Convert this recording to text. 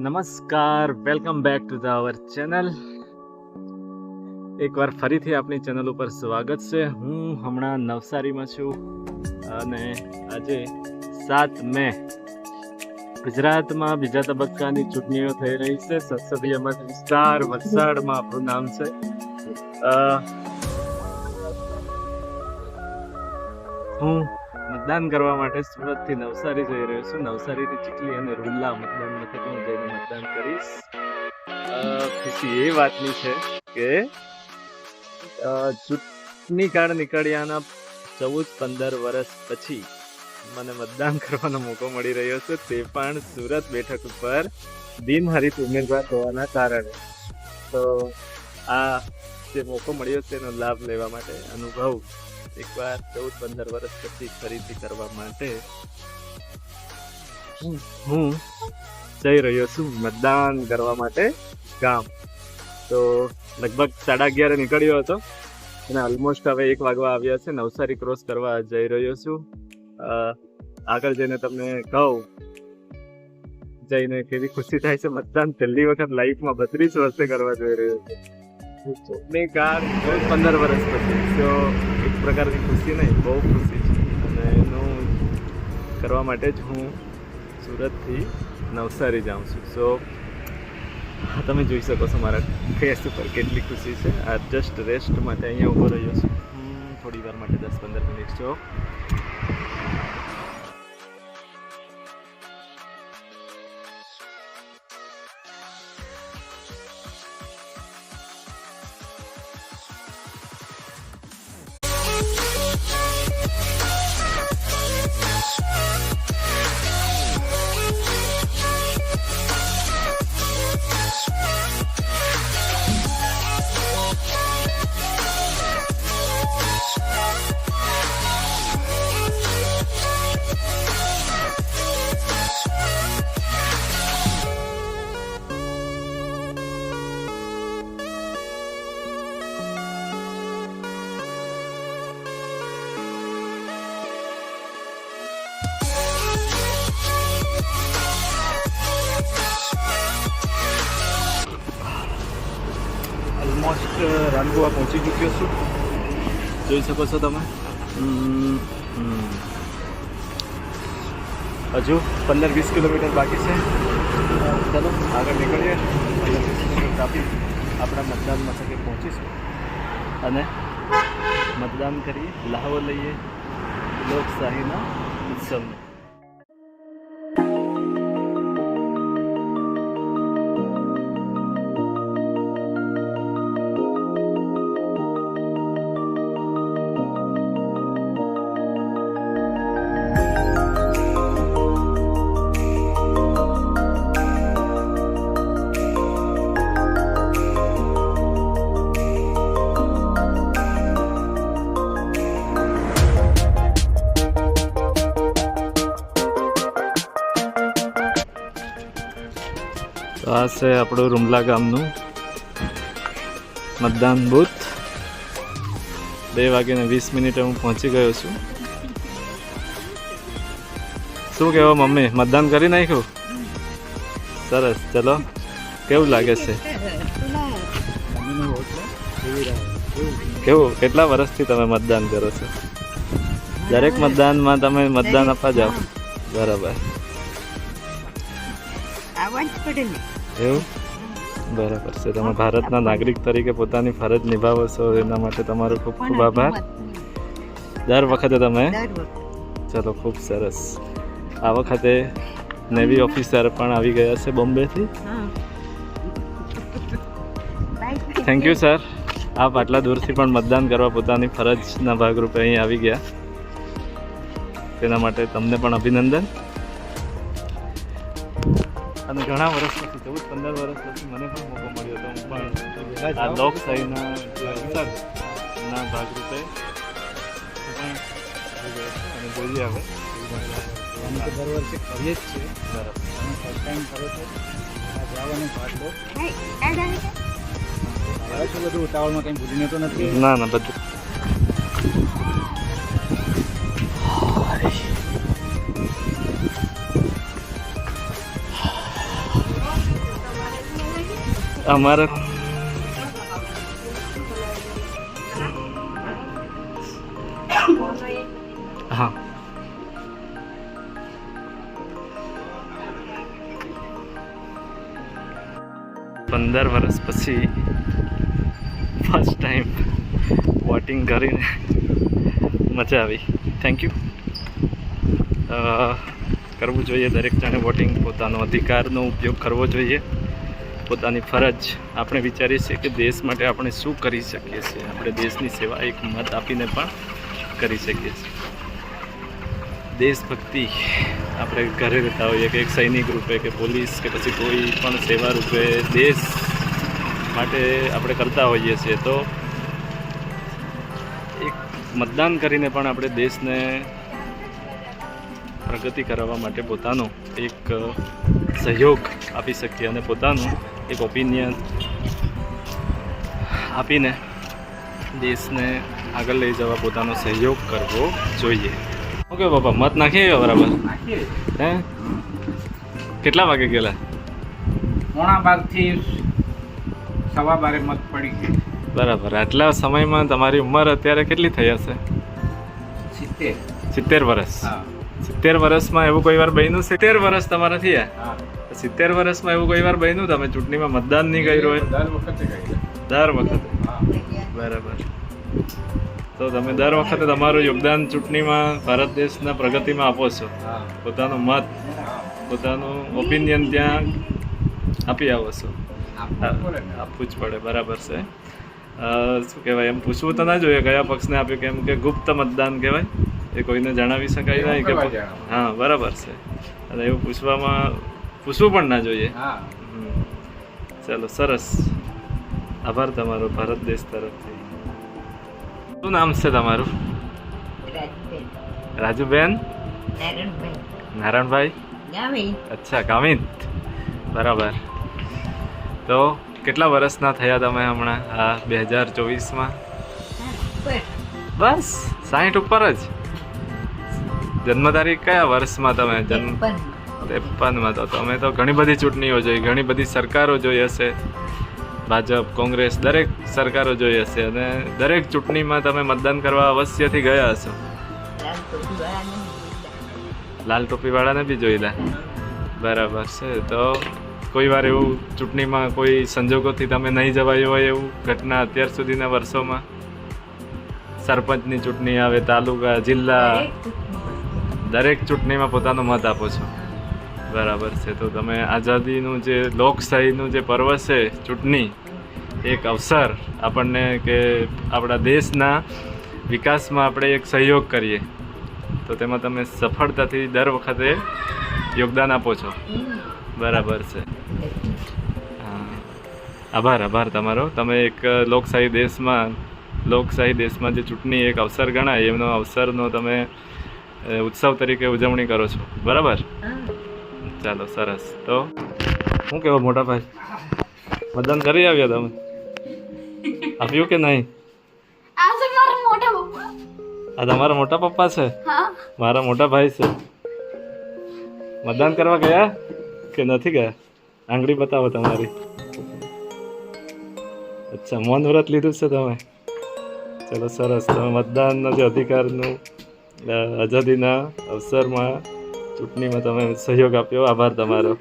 નમસ્કાર, welcome back to the our channel. એકવાર ફરીથી આપણી ચેનલ ઉપર સ્વાગત છે. હું હમણાં નવસારીમાં છું અને આજે 7 મે ગુજરાતમાં બીજા તબક્કાની ચૂંટણીઓ થઈ રહી છે. સંસદીય મત વિસ્તાર વલસાડમાં આપણું નામ છે. હું મતદાન કરવા માટે સુરતથી નવસારી જઈ રહ્યો છું. નવસારીથી ચીખલી અને રૂલ્લા મતદાન મથકમાં જઈને મતદાન કરીશ. ખુશી એ વાતની છે કે ચૂંટણી કાર્ડ નીકળ્યાના 14-15 વર્ષ પછી મને મતદાન કરવાનો મોકો મળી રહ્યો છે, તે પણ સુરત બેઠક ઉપર બિનહરીફ ઉમેદવાર હોવાના કારણે. તો આ જે મોકો મળ્યો છે એનો લાભ લેવા માટે, અનુભવ એકવાર 14-15 વર્ષ પછી ફરીથી કરવા માટે હું જઈ રહ્યો છું મતદાન કરવા માટે ગામ. તો લગભગ 11:30 નીકળ્યો હતો અને ઓલમોસ્ટ હવે 1 વાગવા આવ્યા છે. નવસારી ક્રોસ કરવા જઈ રહ્યો છું. આગળ જઈને તમને કહું જઈને કેવી ખુશી થાય છે. મતદાન પહેલી વખત લાઈફમાં 32 વર્ષે કરવા જઈ રહ્યો છે. ચૂંટણી કાર્ડ 14-15 વર્ષ પછી, તો એક પ્રકારની ખુશી નહીં, બહુ ખુશી છે. અને એનું કરવા માટે જ હું સુરતથી નવસારી જાઉં છું. સો તમે જોઈ શકો છો મારા ફેસ ઉપર કેટલી ખુશી છે. આ જસ્ટ રેસ્ટ માટે અહીંયા ઊભો રહ્યો છું થોડી વાર માટે, 10-15 મિનિટ. જો ઓલમોસ્ટ રાનગોવા પહોંચી ચૂક્યો છું, જોઈ શકો છો તમે. હજુ 15-20 કિલોમીટર બાકી છે. ચાલો આગળ નીકળીએ. 15-20 કિલોમીટર કાપી આપણા મતદાન મથકે પહોંચીશું અને મતદાન કરીએ, લહાવો લઈએ લોકશાહીના ઉત્સવનો. તો આ છે આપણું રૂમલા ગામનું મતદાન બૂથ. 2:20 હું પહોંચી ગયો છું. શું કહેવો મમ્મી, મતદાન કરી નાખ્યું? સરસ. ચલો, કેવું લાગે છે? કેવું, કેટલા વર્ષથી તમે મતદાન કરો છો? દરેક મતદાનમાં તમે મતદાન આપવા જાઓ? બરાબર. એવું બરાબર છે. તમે ભારતના નાગરિક તરીકે પોતાની ફરજ નિભાવો છો, એના માટે તમારો ખૂબ ખૂબ આભાર. દર વખતે તમે, ચલો ખૂબ સરસ. આ વખતે નેવી ઓફિસર પણ આવી ગયા છે બોમ્બેથી. Thank you sir. આપ આટલા દૂરથી પણ મતદાન કરવા પોતાની ફરજના ભાગરૂપે અહીં આવી ગયા, તેના માટે તમને પણ અભિનંદન. અને ઘણા વર્ષ પછી, 14-15 વર્ષ પછી મને પણ મોકો મળ્યો હતો. હું પણ આ લોકશાહીના ભાગરૂપે અને જોઈએ હવે દર વર્ષે કરીએ જ છીએ. બરાબર. ફર્સ્ટ ટાઈમ કરો છો, જવાનો ભાગ લો. બધું ઉતાવળમાં કંઈ ભૂલીને તો નથી? ના ના, બધું અમારા હા 15 વર્ષ પછી ફર્સ્ટ ટાઈમ વોટિંગ કરીને મજા આવી. Thank you. કરવું જોઈએ દરેક જણે વોટિંગ. પોતાનો અધિકારનો ઉપયોગ કરવો જોઈએ. પોતાની ફરજ આપણે વિચારીએ છીએ કે દેશ માટે આપણે શું કરી શકીએ છીએ. આપણે દેશની સેવા એક મત આપીને પણ કરી શકીએ છીએ. દેશભક્તિ આપણે ઘરે રહેતા હોઈએ કે એક સૈનિક રૂપે કે પોલીસ કે પછી કોઈ પણ સેવા રૂપે દેશ માટે આપણે કરતા હોઈએ છીએ, તો એક મતદાન કરીને પણ આપણે દેશને પ્રગતિ કરાવવા માટે પોતાનો એક સહયોગ આપી શકીએ અને પોતાનું એક ઓપિનિયન આપીને દેશને આગળ લઈ જવા પોતાનો સહયોગ કરવો જોઈએ. ઓકે બાપા, મત નાખીએ બરાબર? હે, કેટલા વાગે ગયેલા? 11:30 થી 12:15 મત પડી ગઈ. બરાબર. આટલા સમયમાં તમારી ઉંમર અત્યારે કેટલી થઈ હશે? 70 વર્ષ. 70 વર્ષમાં એવું કોઈ વાર બન્યું? 70 વર્ષ તમારા થયા? 70 વર્ષમાં એવું કોઈ વાર બન્યું તમે ચૂંટણીમાં મતદાન નહીં કર્યું હોય? દર વખતે. બરાબર. તો તમે દર વખતે તમારું યોગદાન ચૂંટણીમાં ભારત દેશના પ્રગતિમાં આપો છો. પોતાનો મત, પોતાનું ઓપિનિયન ત્યાં આપી આવો છો. આપવું જ પડે. બરાબર છે. શું કહેવાય, એમ પૂછવું તો ના જોઈએ કયા પક્ષને આપ્યું, કેમ કે ગુપ્ત મતદાન કહેવાય, એ કોઈને જણાવી શકાય નહીં કે હા બરાબર છે. અને એવું પૂછવું પણ ના જોઈએ. ચાલો, સરસ. આભાર તમારો ભારત દેશ તરફથી. શું નામ છે તમારું? રાજુબેન. નારાયણભાઈ. અચ્છા, ગામિત. બરાબર. તો કેટલા વર્ષના થયા તમે હમણાં આ 2024માં? બસ 60 ઉપર જ. જન્મ તારીખ કયા વર્ષમાં તમે જન્મ? 53માં. તો તમે તો ઘણી બધી ચૂંટણીઓ જોઈ, ઘણી બધી સરકારો જોઈ હશે, ભાજપ, કોંગ્રેસ, દરેક સરકારો જોઈ હશે, અને દરેક ચૂંટણીમાં તમે મતદાન કરવા અવશ્યથી ગયા હશો. લાલ ટોપીવાળાને બી જોઈલા. બરાબર છે. તો કોઈ વાર એવું ચૂંટણીમાં કોઈ સંજોગોથી તમે નહીં જવાયું હોય એવું ઘટના અત્યાર સુધીના વર્ષોમાં? સરપંચની ચૂંટણી આવે, તાલુકા, જિલ્લા, દરેક ચૂંટણીમાં પોતાનો મત આપો છો. બરાબર છે. તો તમે આઝાદીનું જે લોકશાહીનું જે પર્વ છે ચૂંટણી, એક અવસર આપણને કે આપણા દેશના વિકાસમાં આપણે એક સહયોગ કરીએ, તો તેમાં તમે સફળતાથી દર વખતે યોગદાન આપો છો. બરાબર છે. હા, આભાર તમારો. તમે એક લોકશાહી દેશમાં જે ચૂંટણી એક અવસર ગણાય, એમનો અવસરનો તમે ઉત્સવ તરીકે ઉજવણી કરો છો. બરાબર. ચાલો, સરસ. તો શું કહેવો મોટા ભાઈ, મતદાન કરી આવ્યા તમે? આપ્યું કે નહીં? આ તમારા મોટા પપ્પા છે? મારા મોટા ભાઈ છે. મતદાન કરવા ગયા કે નથી ગયા? આંગળી બતાવો તમારી. અચ્છા, મૌન વ્રત લીધું છે તમે? ચલો, સરસ. તમે મતદાનનો જે અધિકારનું આઝાદીના અવસરમાં ચૂંટણીમાં તમે સહયોગ આપ્યો. આભાર તમારો.